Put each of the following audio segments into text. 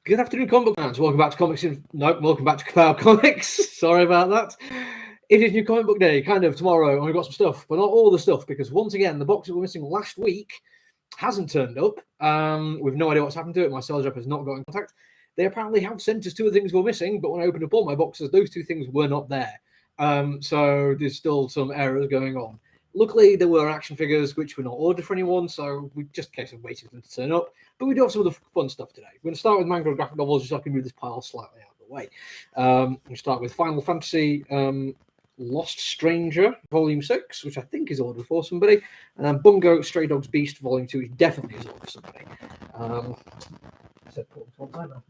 Good afternoon, comic book fans. Welcome back to welcome back to Ka-Pow Comics. Sorry about that. It is New Comic Book Day, kind of tomorrow, and we've got some stuff, but not all the stuff, because once again, the box that we were missing last week hasn't turned up. We've no idea what's happened to it. My sales rep has not got in contact. They apparently have sent us two of the things we're missing, but when I opened up all my boxes, those two things were not there. So there's still some errors going on. Luckily, there were action figures which were not ordered for anyone, so we just in case of waiting for them to turn up. But we do have some of the fun stuff today. We're going to start with manga and graphic novels, just so I can move this pile slightly out of the way. We start with Final Fantasy Lost Stranger, Volume 6, which I think is ordered for somebody. And then Bungo Stray Dogs Beast, Volume 2, which definitely is ordered for somebody. I'm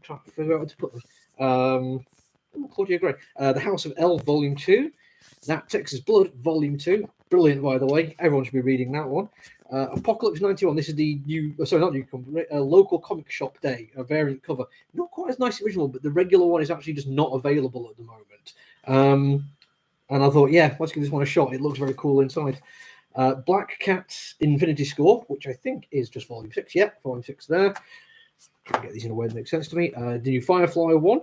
trying to figure out how to put them. Claudia Gray. The House of L, Volume 2. That Texas Blood, Volume 2. Brilliant, by the way. Everyone should be reading that one. Apocalypse 91. This is the local comic shop day, a variant cover. Not quite as nice as original, but the regular one is actually just not available at the moment. And I thought, yeah, let's give this one a shot. It looks very cool inside. Black Cat's Infinity Score, which I think is just Volume 6. Yep, Volume 6 there. Try and get these in a way that makes sense to me. The new Firefly one.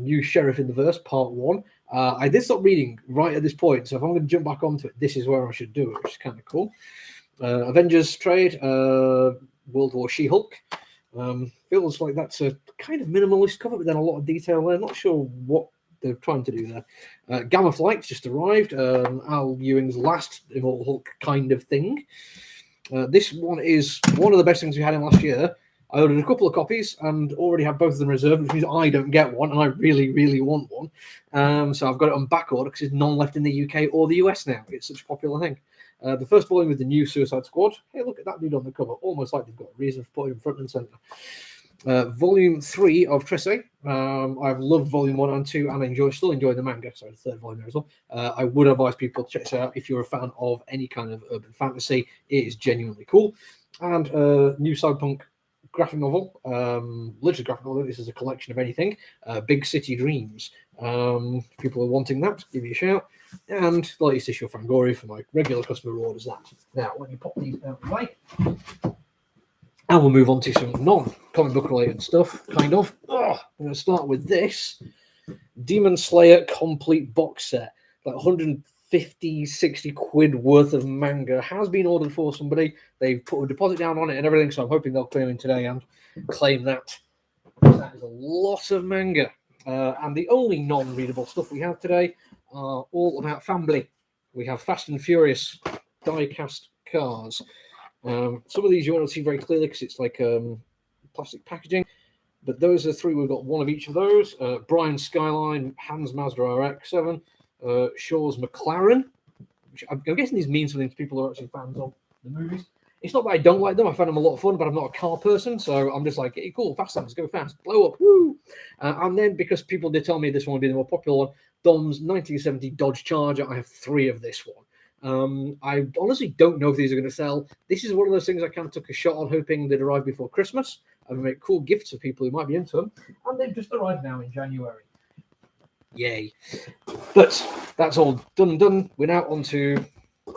New Sheriff in the Verse, Part 1. I did stop reading right at this point, so if I'm going to jump back onto it, this is where I should do it, which is kind of cool. Avengers trade, World War She-Hulk. Feels like that's a kind of minimalist cover, but then a lot of detail there. Not sure what they're trying to do there. Gamma Flight's just arrived. Al Ewing's last Immortal Hulk kind of thing. This one is one of the best things we had in last year. I ordered a couple of copies and already have both of them reserved, which means I don't get one, and I really, really want one. So I've got it on back order because there's none left in the UK or the US now. It's such a popular thing. The first volume with the new Suicide Squad. Hey, look at that dude on the cover. Almost like they've got a reason for putting him front and centre. Volume 3 of Trissé. I've loved Volume 1 and 2 and still enjoy the manga. Sorry, the third volume there as well. I would advise people to check this out if you're a fan of any kind of urban fantasy. It is genuinely cool. And new Cyberpunk graphic novel, literally graphic novel. This is a collection of anything. Big City Dreams. If people are wanting that, give me a shout. And the latest issue of Fangoria for my regular customer orders. That. Now, let me pop these out of the way. And we'll move on to some non-comic book related stuff, kind of. I'm going to start with this Demon Slayer complete box set. Like 150, 60 quid worth of manga has been ordered for somebody. They've put a deposit down on it and everything, so I'm hoping they'll clear in today and claim that. That is a lot of manga. And the only non-readable stuff we have today are all about family. We have Fast and Furious die-cast cars. Some of these you won't see very clearly because it's like plastic packaging. But those are three. We've got one of each of those. Brian's Skyline, Hans Mazda RX-7, Shaw's McLaren. Which I'm guessing these mean something to people who are actually fans of the movies. It's not that I don't like them. I find them a lot of fun, but I'm not a car person. So I'm just like, hey, cool, fast times, go fast, blow up, woo. And then because people did tell me this one would be the more popular one, Dom's 1970 Dodge Charger. I have 3 of this one. I honestly don't know if these are going to sell. This is one of those things I kind of took a shot on, hoping they'd arrive before Christmas and make cool gifts for people who might be into them. And they've just arrived now in January. Yay. But that's all done. We're now on to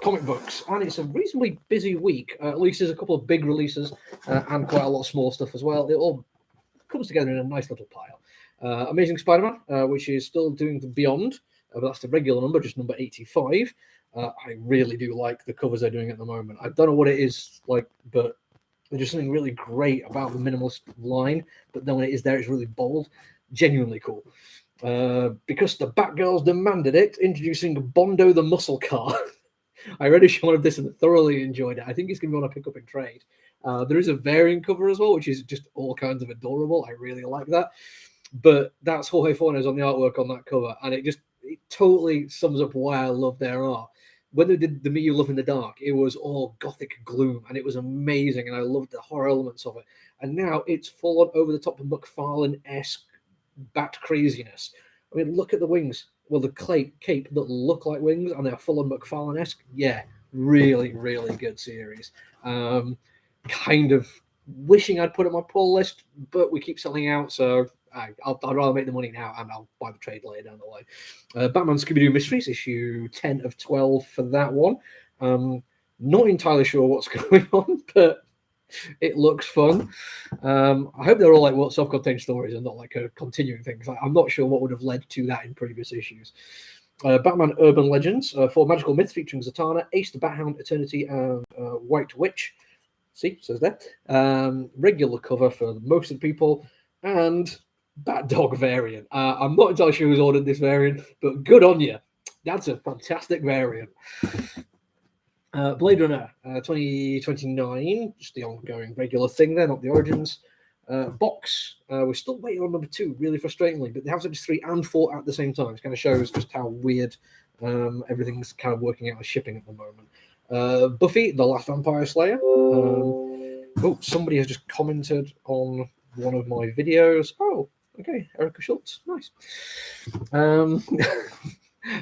comic books, and it's a reasonably busy week. At least there's a couple of big releases and quite a lot of small stuff as well. It all comes together in a nice little pile. Amazing Spider-Man, which is still doing the Beyond, but that's the regular number, just number 85. I really do like the covers they're doing at the moment. I don't know what it is like, but there's just something really great about the minimalist line. But then when it is there, it's really bold, genuinely cool. Because the Batgirls demanded it, introducing Bondo the Muscle Car. I read a shot of this and thoroughly enjoyed it. I think it's going to be on a pick up and trade. There is a variant cover as well, which is just all kinds of adorable. I really like that. But that's Jorge Fornes on the artwork on that cover, and it totally sums up why I love their art. When they did the Me You Love in the Dark, it was all gothic gloom, and it was amazing, and I loved the horror elements of it. And now it's full on over the top of McFarlane-esque bat craziness. I mean, look at the wings. Well, the cape that look like wings, and they're full on McFarlane-esque. Yeah, really, really good series. Kind of wishing I'd put it on my pull list, but we keep selling out, so I'd rather make the money now, and I'll buy the trade later down the line. Batman Scooby-Doo Mysteries, issue 10 of 12 for that one. Not entirely sure what's going on, but It looks fun. I hope they're all like self-contained stories and not like a continuing thing. I'm not sure what would have led to that in previous issues. Batman Urban Legends, 4 magical myths featuring Zatanna, Ace the Bat-Hound, Eternity, and White Witch. See, says that. Regular cover for most of the people, and Bat Dog variant. I'm not entirely sure who's ordered this variant, but good on you. That's a fantastic variant. Blade Runner 2029, just the ongoing regular thing there, not the Origins. Box, we're still waiting on number 2, really frustratingly, but they have such 3 and 4 at the same time. It kind of shows just how weird everything's kind of working out as shipping at the moment. Buffy, The Last Vampire Slayer. Somebody has just commented on one of my videos. Oh, okay, Erica Schultz, nice.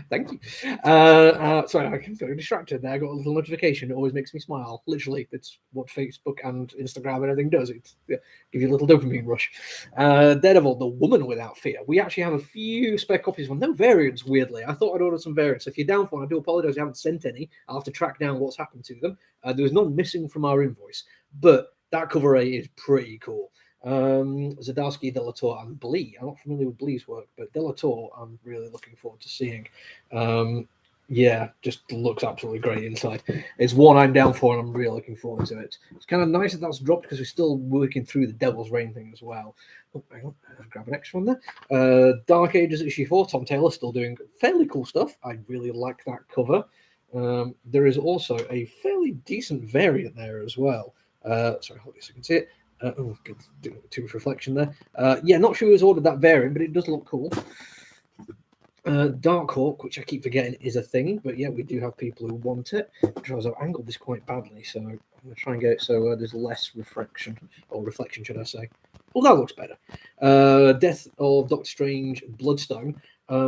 Thank you. Sorry, I got distracted there. I got a little notification. It always makes me smile. Literally, it's what Facebook and Instagram and everything does. It gives you a little dopamine rush. Daredevil, The Woman Without Fear. We actually have a few spare copies of no variants, weirdly. I thought I'd ordered some variants. If you're down for one, I do apologize. I haven't sent any. I'll have to track down what's happened to them. There was none missing from our invoice, but that cover A is pretty cool. Zdarsky, Delator, and Blee. I'm not familiar with Blee's work, but Delator I'm really looking forward to seeing. Just looks absolutely great inside. It's one I'm down for, and I'm really looking forward to it. It's kind of nice that that's dropped because we're still working through the Devil's Reign thing as well. Oh, hang on, I'll grab an extra one there. Dark Ages issue 4, Tom Taylor still doing fairly cool stuff. I really like that cover. There is also a fairly decent variant there as well. Sorry, hold this so you can see it. Good, too much reflection there. Not sure who's ordered that variant, but it does look cool. Dark Hawk, which I keep forgetting is a thing, but yeah, we do have people who want it. I've angled this quite badly, so I'm going to try and get it so there's less reflection, should I say. Well, that looks better. Death of Doctor Strange, Bloodstone.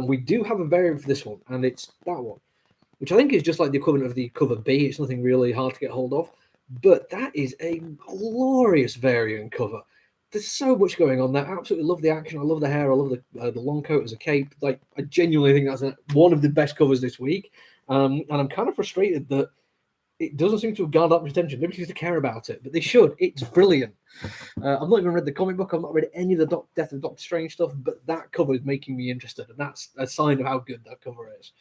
We do have a variant for this one, and it's that one, which I think is just like the equivalent of the cover B. It's nothing really hard to get hold of. But that is a glorious variant cover. There's so much going on there. I absolutely love the action. I love the hair. I love the long coat as a cape. Like, I genuinely think that's one of the best covers this week. And I'm kind of frustrated that it doesn't seem to have garnered that much attention. Nobody seems to care about it, but they should. It's brilliant. I've not even read the comic book. I've not read any of the Death of Doctor Strange stuff, but that cover is making me interested, and that's a sign of how good that cover is.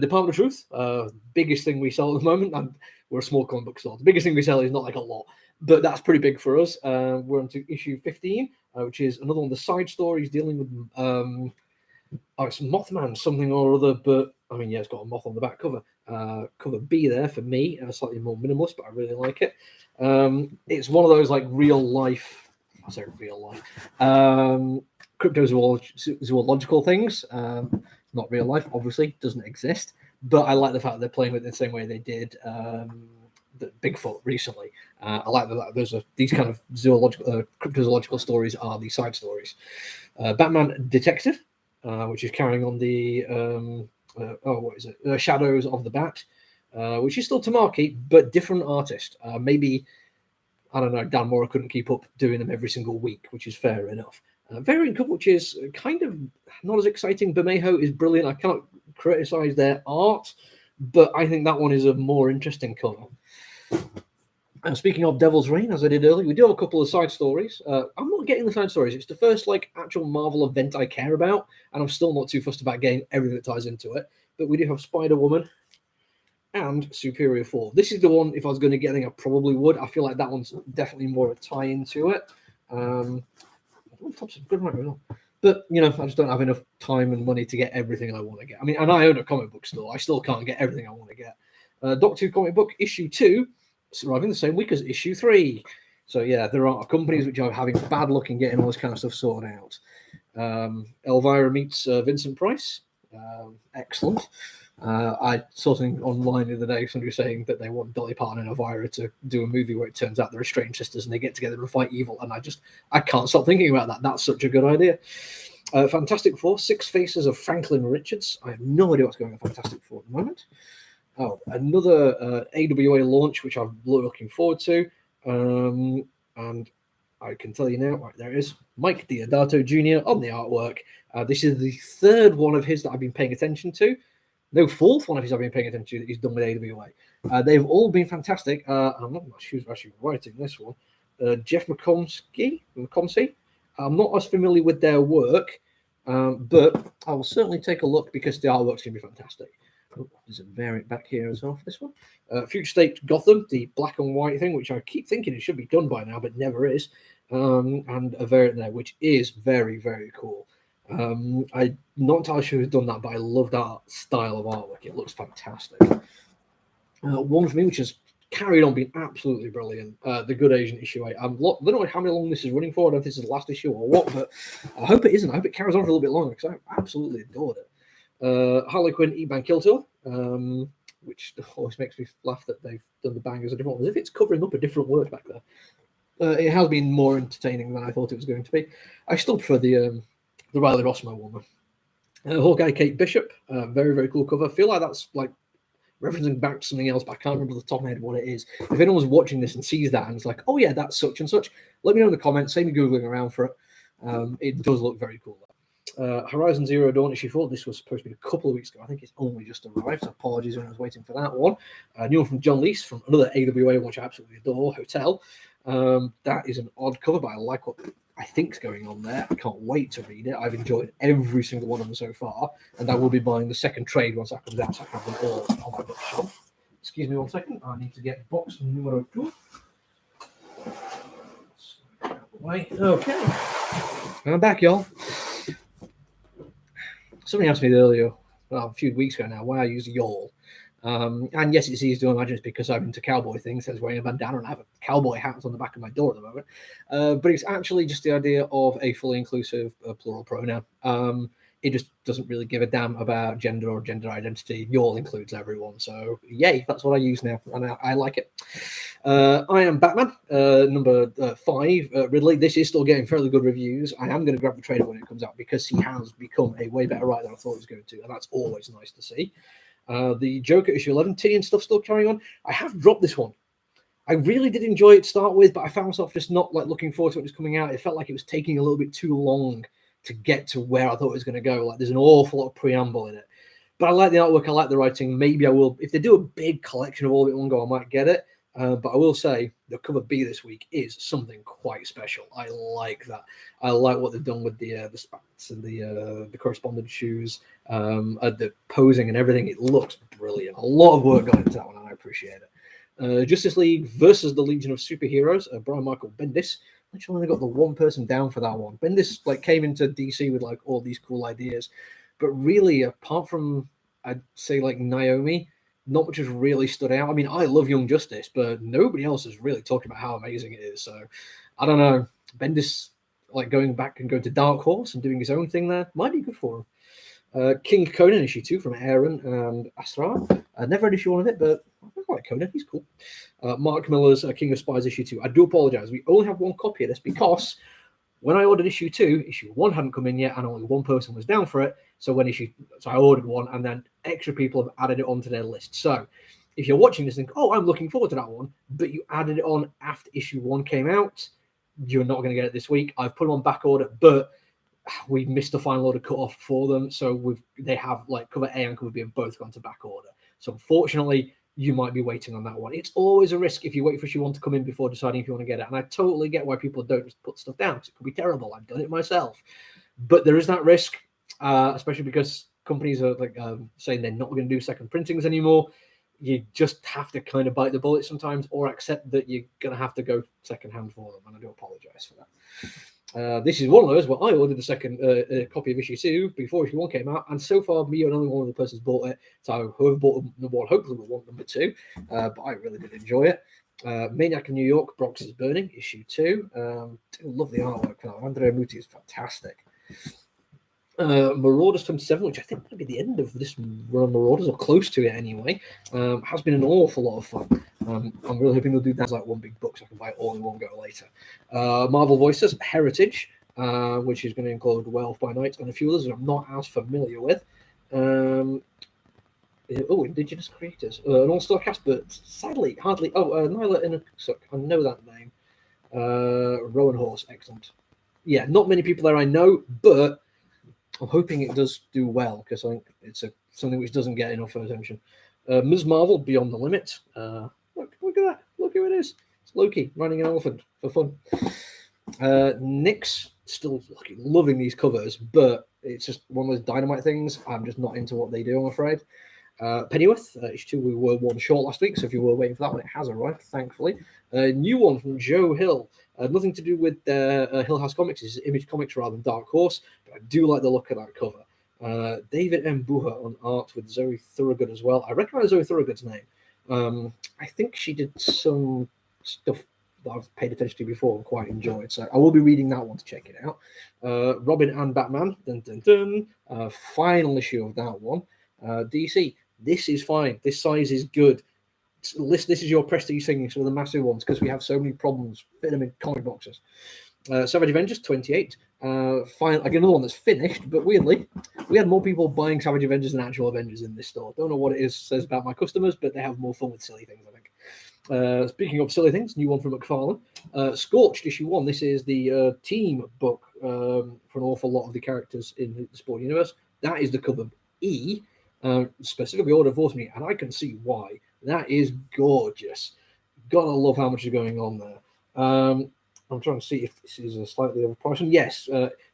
Department of Truth, biggest thing we sell at the moment, and we're a small comic book store. The biggest thing we sell is not like a lot, but that's pretty big for us. We're on to issue 15, which is another one of the side stories dealing with it's Mothman something or other, but I mean, yeah, it's got a moth on the back cover. Cover B there for me, slightly more minimalist, but I really like it. It's one of those like real life, cryptozoological things. Not real life, obviously, doesn't exist, but I like the fact that they're playing with it the same way they did the Bigfoot recently. I like that these kind of cryptozoological stories are the side stories. Batman Detective, which is carrying on the Shadows of the Bat, which is still Tamaki, but different artist. Maybe, I don't know, Dan Mora couldn't keep up doing them every single week, which is fair enough. Variant cover, which is kind of not as exciting. Bermejo is brilliant. I cannot criticize their art, but I think that one is a more interesting cover. And speaking of Devil's Reign, as I did earlier, we do have a couple of side stories. I'm not getting the side stories. It's the first actual Marvel event I care about, and I'm still not too fussed about getting everything that ties into it. But we do have Spider-Woman and Superior 4. This is the one, if I was going to get anything, I probably would. I feel like that one's definitely more a tie-in to it. But, I just don't have enough time and money to get everything I want to get. I mean, and I own a comic book store. I still can't get everything I want to get. Doctor Who comic book, issue 2, it's arriving the same week as issue 3. So, yeah, there are companies which are having bad luck in getting all this kind of stuff sorted out. Elvira meets Vincent Price. Excellent. I saw something online the other day, somebody was saying that they want Dolly Parton and Elvira to do a movie where it turns out they're estranged sisters and they get together and fight evil, and I can't stop thinking about that. That's such a good idea. Fantastic Four, Six Faces of Franklin Richards. I have no idea what's going on Fantastic Four at the moment. Oh, another AWA launch, which I'm looking forward to. And I can tell you now, right, there it is, Mike Diodato Jr. on the artwork. This is the third one of his that I've been paying attention to. No, fourth one of his I've been paying attention to that he's done with AWA. They've all been fantastic. I'm not sure who's actually writing this one. Jeff McComsey. I'm not as familiar with their work, but I will certainly take a look because the artwork's going to be fantastic. Oh, there's a variant back here as well for this one. Future State Gotham, the black and white thing, which I keep thinking it should be done by now, but never is. And a variant there, which is very, very cool. I'm not entirely sure who's done that, but I love that style of artwork. It looks fantastic. One for me, which has carried on being absolutely brilliant. The Good Asian issue 8. I don't know how many long this is running for. I don't know if this is the last issue or what, but I hope it isn't. I hope it carries on for a little bit longer because I absolutely adored it. Harley Quinn E-Bang Kill Tour, which always makes me laugh that they've done the bang as a different one, as if it's covering up a different word back there. It has been more entertaining than I thought it was going to be. I still prefer the Riley Rossmo one. Hawkeye Kate Bishop, very, very cool cover. I feel like that's like referencing back to something else, but I can't remember off the top of my head what it is. If anyone's watching this and sees that and it's like, oh yeah, that's such and such, let me know in the comments. Save me Googling around for it. It does look very cool. Horizon Zero Dawn issue 4. This was supposed to be a couple of weeks ago. I think it's only just arrived, so apologies when I was waiting for that one. New one from John Lees from another AWA, which I absolutely adore, Hotel. That is an odd cover, but I like what I think's going on there. I can't wait to read it. I've enjoyed every single one of them so far, and I will be buying the second trade once that comes out, so I have them all on my bookshelf. Excuse me one second. I need to get box numero 2. Okay. I'm back, y'all. Somebody asked me earlier, well, a few weeks ago now, why I use y'all. And yes, it's easy to imagine it's because I'm into cowboy things. I was wearing a bandana and I have a cowboy hat on the back of my door at the moment. But it's actually just the idea of a fully inclusive plural pronoun. It just doesn't really give a damn about gender or gender identity. Y'all includes everyone. So, yay, that's what I use now. And I like it. I Am Batman, number 5, Ridley. This is still getting fairly good reviews. I am going to grab the trailer when it comes out because he has become a way better writer than I thought he was going to. And that's always nice to see. The Joker issue 11, T and stuff still carrying on. I have dropped this one. I really did enjoy it to start with, but I found myself just not like looking forward to it was coming out. It felt like it was taking a little bit too long to get to where I thought it was going to go. Like there's an awful lot of preamble in it. But I like the artwork, I like the writing. Maybe I will, if they do a big collection of all of it in one go, I might get it. But I will say the cover B this week is something quite special. I like that. I like what they've done with the spats and the correspondence shoes, the posing and everything. It looks brilliant. A lot of work gone into that one, and I appreciate it. Justice League versus the Legion of Superheroes. Brian Michael Bendis. Actually, only got the one person down for that one. Bendis like came into DC with like all these cool ideas, but really, apart from I'd say like Naomi, not much has really stood out. I mean, I love Young Justice, but nobody else has really talked about how amazing it is. So I don't know. Bendis like going back and going to Dark Horse and doing his own thing there might be good for him. King Conan issue 2 from Aaron and Astra. Never read issue 1 of it, but I like Conan. He's cool. Mark Miller's King of Spies issue 2. I do apologize. We only have one copy of this because when I ordered issue 2, issue 1 hadn't come in yet, and only one person was down for it. So I ordered one, and then extra people have added it onto their list. So if you're watching this and think, oh, I'm looking forward to that one, but you added it on after issue 1 came out, you're not going to get it this week. I've put them on back order, but we missed the final order cut off for them. So they have like cover A and cover B have both gone to back order. So unfortunately, you might be waiting on that one. It's always a risk if you wait for issue 1 to come in before deciding if you want to get it. And I totally get why people don't just put stuff down because it could be terrible. I've done it myself. But there is that risk, especially because companies are like saying they're not going to do second printings anymore. You just have to kind of bite the bullet sometimes or accept that you're going to have to go secondhand for them. And I do apologize for that. This is one of those where I ordered the second copy of issue 2 before issue 1 came out, and so far me and only one other person's bought it. So whoever bought the one hopefully will want number 2. But I really did enjoy it. Maniac in New York, Bronx is Burning, issue 2. Do love the artwork for that. Andrea Muti is fantastic. Marauders from 7, which I think might be the end of this run, Marauders, or close to it anyway, has been an awful lot of fun. I'm really hoping they'll do that as like one big book so I can buy it all in one go later. Marvel Voices, Heritage, which is going to include Wealth by Night and a few others that I'm not as familiar with. Indigenous Creators, an all-star cast, but sadly, hardly. Nyla Inuksuck, I know that name. Rowan Horse, excellent. Yeah, not many people there I know, but I'm hoping it does do well because I think it's something which doesn't get enough attention. Ms. Marvel, Beyond the Limit. Look at that. Look who it is. It's Loki riding an elephant for fun. Nyx, still loving these covers, but it's just one of those Dynamite things. I'm just not into what they do, I'm afraid. Pennyworth, issue 2, we were one short last week, so if you were waiting for that one, it has arrived, thankfully. New one from Joe Hill. Nothing to do with Hill House Comics, it's Image Comics rather than Dark Horse, but I do like the look of that cover. David M. Buha on art with Zoe Thorogood as well. I recognise Zoe Thorogood's name. I think she did some stuff that I've paid attention to before and quite enjoyed. So I will be reading that one to check it out. Robin and Batman. Final issue of that one. DC. This is fine. This size is good. This is your prestige thing, some of the massive ones, because we have so many problems fitting them in comic boxes. Savage Avengers 28. Again, another one that's finished, but weirdly, we had more people buying Savage Avengers than actual Avengers in this store. Don't know what it says about my customers, but they have more fun with silly things, I think. Speaking of silly things, new one from McFarlane. Scorched issue 1. This is the team book for an awful lot of the characters in the Sport universe. That is the cover E, specifically ordered for me, and I can see why. That is gorgeous. Gotta love how much is going on there. I'm trying to see if this is a slightly overpriced. Yes,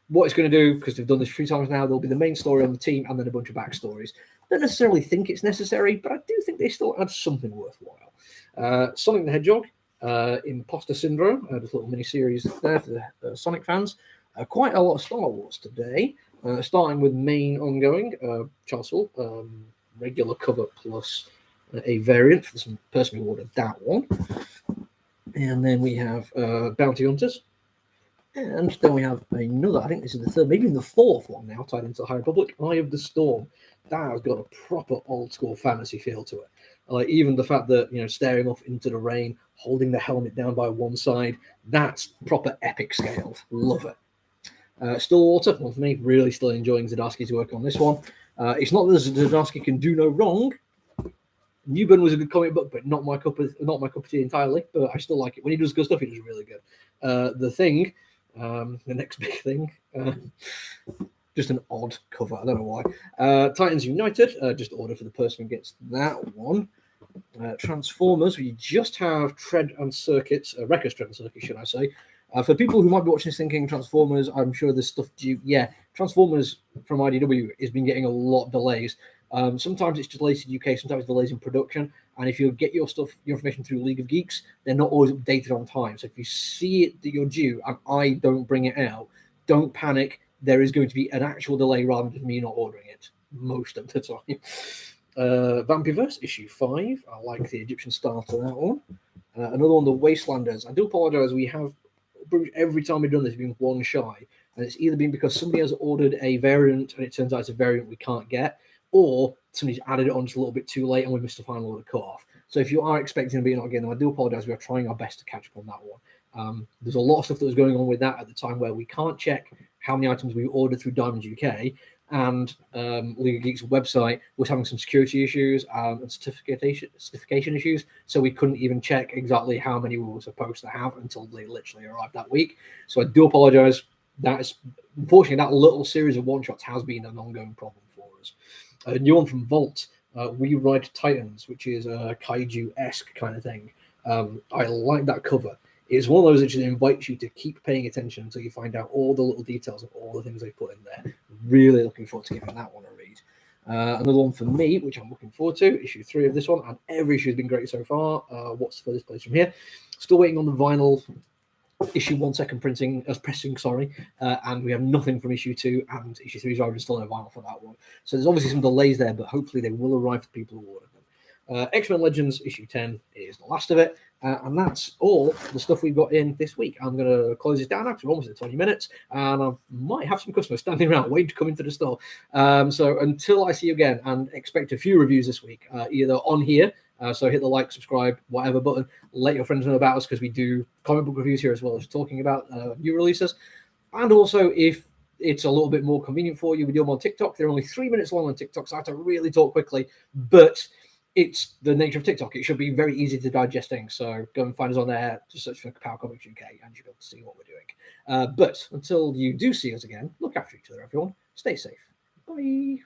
what it's going to do, because they've done this a few times now, there'll be the main story on the team and then a bunch of backstories. Don't necessarily think it's necessary, but I do think they still add something worthwhile. Sonic the Hedgehog, Imposter Syndrome, this little mini-series there for the Sonic fans. Quite a lot of Star Wars today, starting with main ongoing, Charles Soule, regular cover plus a variant for some person who ordered that one. And then we have Bounty Hunters. And then we have another, I think this is the third, maybe even the fourth one now, tied into the High Republic, Eye of the Storm. That has got a proper old school fantasy feel to it. Like even the fact that, staring off into the rain, holding the helmet down by one side, that's proper epic scale. Love it. Stillwater, one for me, really still enjoying Zdarsky's work on this one. It's not that Zdarsky can do no wrong. Newburn was a good comic book, but not my cup of tea entirely. But I still like it. When he does good stuff, he does really good. The Thing, the next big thing, just an odd cover. I don't know why. Titans United, just order for the person who gets that one. Transformers, we just have Tread and Circuits, Wreckers Tread and Circuits, should I say. For people who might be watching this thinking Transformers, I'm sure there's stuff due. Yeah, Transformers from IDW has been getting a lot of delays. Sometimes it's delays in UK, sometimes delays in production. And if you get your information through League of Geeks, they're not always updated on time. So if you see it that you're due and I don't bring it out, don't panic. There is going to be an actual delay rather than just me not ordering it most of the time. Vampirverse issue 5. I like the Egyptian style to that one. Another one, the Wastelanders. I do apologize. We have every time we've done this been one shy, and it's either been because somebody has ordered a variant and it turns out it's a variant we can't get, or somebody's added it on just a little bit too late and we missed the final order cut-off. So if you are expecting to be not getting them, I do apologize. We are trying our best to catch up on that one. There's a lot of stuff that was going on with that at the time where we can't check how many items we ordered through Diamond UK, and League of Geeks website was having some security issues and certification issues, so we couldn't even check exactly how many we were supposed to have until they literally arrived that week. So I do apologize. That is, unfortunately, that little series of one-shots has been an ongoing problem for us. A new one from Vault, We Ride Titans, which is a kaiju-esque kind of thing. I like that cover. It's one of those that just invites you to keep paying attention until you find out all the little details of all the things they put in there. Really looking forward to giving that one a read. Another one for me, which I'm looking forward to, issue 3 of this one, and every issue has been great so far. What's the furthest place from here? Still waiting on the vinyl issue 1 second pressing, and we have nothing from issue 2, and issue 3 is already still no vinyl for that one. So there's obviously some delays there, but hopefully they will arrive for people who order them. X-Men Legends issue 10 is the last of it. And that's all the stuff we've got in this week. I'm going to close this down now because we're almost at 20 minutes, and I might have some customers standing around waiting to come into the store. So until I see you again, and expect a few reviews this week, either on here, so hit the like, subscribe, whatever button, let your friends know about us because we do comic book reviews here as well as talking about new releases. And also, if it's a little bit more convenient for you, we do them on TikTok. They're only 3 minutes long on TikTok, so I have to really talk quickly, but it's the nature of TikTok. It should be very easy to digest things. So go and find us on there. Just search for Ka-Pow Comics UK and you'll be able to see what we're doing. But until you do see us again, look after each other, everyone. Stay safe. Bye.